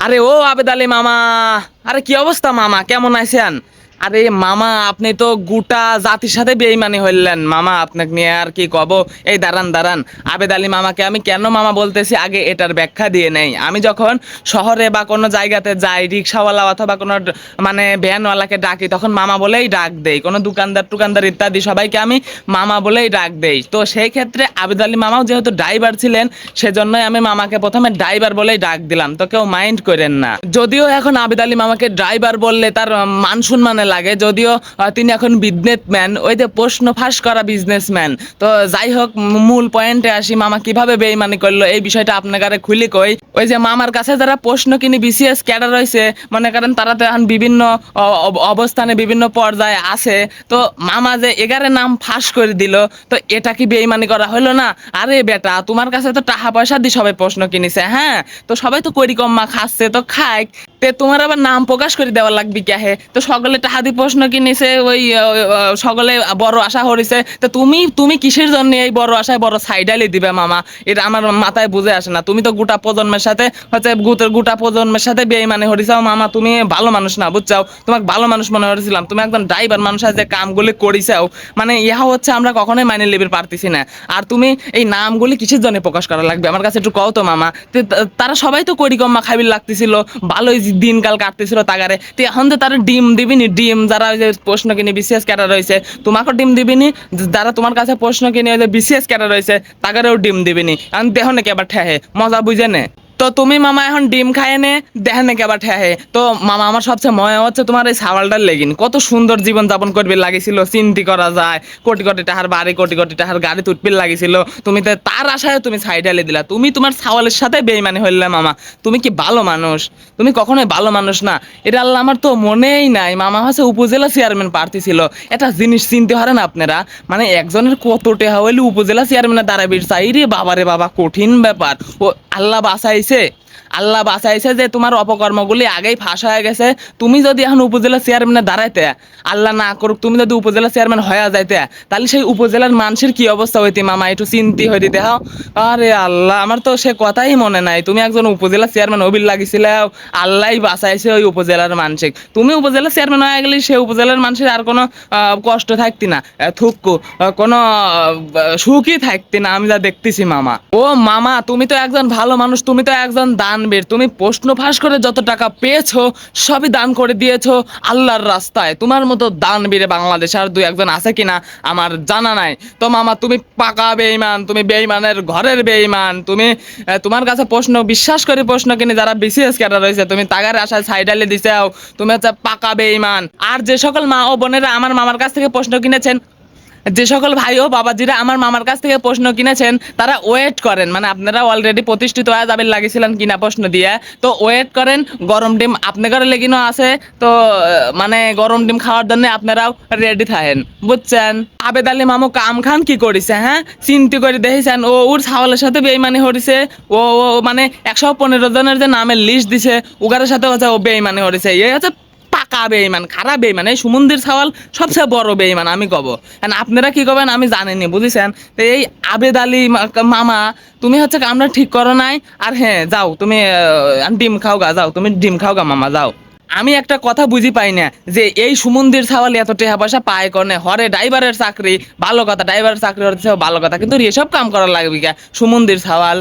আরে ও আবেদ আলী মামা, আরে কি অবস্থা মামা, কেমন আছেন? আরে মামা, আপনি তো গোটা জাতির সাথে বেইমানি হইলেন মামা, আপনাকে নিয়ে আর কি কব। এই দাঁড়ান দাঁড়ান, আবেদ আলী মামাকে আমি কেন মামা বলতেছি আগে এটার ব্যাখ্যা দিয়ে নেই। আমি যখন শহরে বা কোনো জায়গাতে যাই, রিক্সাওয়ালা অথবা কোনো মানে ভ্যানওয়ালাকে ডাকি, তখন মামা বলেই ডাক দেই। কোনো দোকানদার টুকানদার ইত্যাদি সবাইকে আমি মামা বলেই ডাক দেই। তো সেই ক্ষেত্রে আবেদ আলী মামাও যেহেতু ড্রাইভার ছিলেন, সেজন্যই আমি মামাকে প্রথমে ড্রাইভার বলেই ডাক দিলাম। তো কেউ মাইন্ড করেন না। যদিও এখন আবেদ আলী মামাকে ড্রাইভার বললে তার মান সম্মানে লাগে, যদিও তিনি এখন বিজনেসম্যান, ওই যে প্রশ্ন ফাঁস করা বিজনেসম্যান। তো যাই হোক, মূল পয়েন্টে আসি, মামা কিভাবে বেইমানি করলো এই বিষয়টা আপনাকে খুলি কই। ওই যে মামার কাছে যারা প্রশ্ন কিনে বিসিএস ক্যাডার রয়েছে, মনে করেন তারা তো এখন বিভিন্ন অবস্থানে বিভিন্ন পর্যায়ে আছে। তো মামা যে 11 নাম ফাঁস করে দিল, তো এটা কি বেইমানি করা হলো না? আরে বেটা, তোমার কাছে তো টাকা পয়সা দিয়ে সবাই প্রশ্ন কিনেছে, হ্যাঁ? তো সবাই তো করি কম্মা খাচ্ছে, তো খায়। তে তোমার আবার নাম প্রকাশ করে দেওয়া লাগবে কে? হে, তো সকলে টাকা দিয়ে প্রশ্ন কিনেছে, ওই সকলে বড় আশা করেছে। তো তুমি তুমি কিসের জন্য এই বড় আশায় বড় সাইডালি দিবে মামা? এটা আমার মাথায় বুঝে আসে না। তুমি তো গোটা প্রজন্মের সাথে হচ্ছে গোটা প্রজন্মের সাথে বেইমানি হরিছাও মামা। তুমি ভালো মানুষ না, বুঝছাও? তোমাকে ভালো মানুষ মনে হয়েছিলাম, তুমি একজন ড্রাইভার মানুষ যে কামগুলি করিছাও, মানে ইহা হচ্ছে আমরা কখনোই মাইনে লিবির পারতেছি না। আর তুমি এই নামগুলি কিসের জন্য প্রকাশ করা লাগবে আমার কাছে একটু কও তো মামা। তারা সবাই তো করি কম্মা খাবির লাগতেছিল, ভালোই দিনকাল কাটতেছিল তাগারে। তো এখন তো তারা ডিম দিবিনি, ডিম যারা ওই যে প্রশ্ন কিনে বিসিএস ক্যাডার রয়েছে, তোমাকেও ডিম দিবিনি। যারা তোমার কাছে প্রশ্ন কিনে ওই যে বিসিএস ক্যাডার রয়েছে, তাগারেও ডিম দিবিনি। এখন দেহ নাকি আবার ঠেহে মজা বুঝে নে। তো তুমি মামা এখন ডিম খায় নে, দেখেন নাকি আবার ঠেহে। তো মামা, আমার সবচেয়ে মনে হচ্ছে তোমার এই সাওয়ালটার লেগিন কত সুন্দর জীবন যাপন করবে লাগিছিল, চিন্তি করা যায়। কোটি কোটি টাকার বাড়ি, কোটি কোটি টাকার গাড়ি তুটপিল লাগিছিল। তুমি তো তার আশায় তুমি সাইড ঢালে দিলা। তুমি তোমার সাওয়ালের সাথে বেইমানি হইলে মামা। তুমি কি ভালো মানুষ? তুমি কখনোই ভালো মানুষ না। এটা আল্লাহ, আমার তো মনেই নাই মামা হচ্ছে উপজেলা চেয়ারম্যান প্রার্থী ছিল। একটা জিনিস চিনতে পারেন আপনারা, মানে একজনের কত টাকা হইলে উপজেলা চেয়ারম্যানের দাঁড়াবি চাই রে বাবা রে বাবা, কঠিন ব্যাপার। ও আল্লাহ বাঁচাইছে, আল্লাহ বাঁচাইছে যে তোমার অপকর্মগুলি আগেই ফাঁস হয়ে গেছে। তুমি যদি এখন উপজেলা চেয়ারম্যানে দাঁড়াইতে, আল্লাহ না করুক তুমি যদি উপজেলা চেয়ারম্যান হয়ে যাইতে, তাহলে সেই উপজেলার মানুষের কি অবস্থা হইতে মামা, একটু চিন্তি হইতে দেখাও। আরে আল্লাহ, আমার তো সে কথাই মনে নাই তুমি একজন উপজেলা চেয়ারম্যান হবির লাগিছিল। আল্লাহই বাঁচাইছে ওই উপজেলার মানুষ। তুমি উপজেলা চেয়ারম্যান হয়ে গেলে সে উপজেলার মানুষের আর কোনো কষ্ট থাকতি না, থুক্কু কোনো সুখই থাকতি না, আমি যা দেখতেছি মামা। ও মামা, তুমি তো একজন ভালো মানুষ, তুমি তো একজন দানবীর। তুমি প্রশ্ন ফাঁস করে যত টাকা পেয়েছো সবই দান করে দিয়েছো আল্লাহর রাস্তায়। তোমার মতো দানবীরে বাংলাদেশে আর দুই একজন আছে কিনা আমার জানা নাই। তো মামা, তুমি পাকা বেঈমান, তুমি বেঈমানের ঘরের বেঈমান। তুমি তোমার কাছে প্রশ্ন বিশ্বাস করে প্রশ্ন কিনে যারা বিসিএস ক্যাডার রয়েছে, তুমি তাগারে আশায় সাইডালে দিছাও। তুমি হচ্ছে পাকা বেঈমান। আর যে সকল মা ও বোনেরা আমার মামার কাছ থেকে প্রশ্ন কিনেছেন, যে সকল ভাই ও বাবাজিরা আমার মামার কাছ থেকে প্রশ্ন কিনেছেন, তারা ওয়েট করেন। মানে আপনারা অলরেডি প্রতিষ্ঠিত হয়ে যাবেন লাগিছিলেন কিনা প্রশ্ন দিয়ে, তো ওয়েট করেন। গরম ডিম আপনাদের লেগিনও আছে। তো মানে গরম ডিম খাওয়ার জন্য আপনারাও রেডি থাকেন, বুঝছেন? আবেদ আলী মামু কাম খান কি করেছে, হ্যাঁ? চিন্তা করে দেখেছেন? ও ওর ছাওয়ালের সাথে বেইমানি হরিছে। ও ও মানে 115 জনের যে নামের লিস্ট দিছে, উগারের সাথে হচ্ছে ও বেইমানি হরিছে। এই হচ্ছে পাকা বেইমান, খারাপ বেইমান। এই সুমন্দির ছাওয়াল সবচেয়ে বড় বেইমান আমি কব। আপনারা কি করবেন আমি জানিনি, বুঝেছেন? তো এই আবেদ আলী মামা, তুমি হচ্ছে আমরা ঠিক করো নাই। আর হ্যাঁ, যাও তুমি ডিম খাও গা, যাও তুমি ডিম খাও গা মামা, যাও। আমি একটা কথা বুঝি পাই না, যে এই সুমন্দির ছাওয়াল এত টাকা পয়সা পায় কনে? হরে ড্রাইভারের চাকরি, ভালো কথা, ড্রাইভারের চাকরি হচ্ছে ভালো কথা, কিন্তু এসব কাম করার লাগবে কে সুমন্দির ছাওয়াল?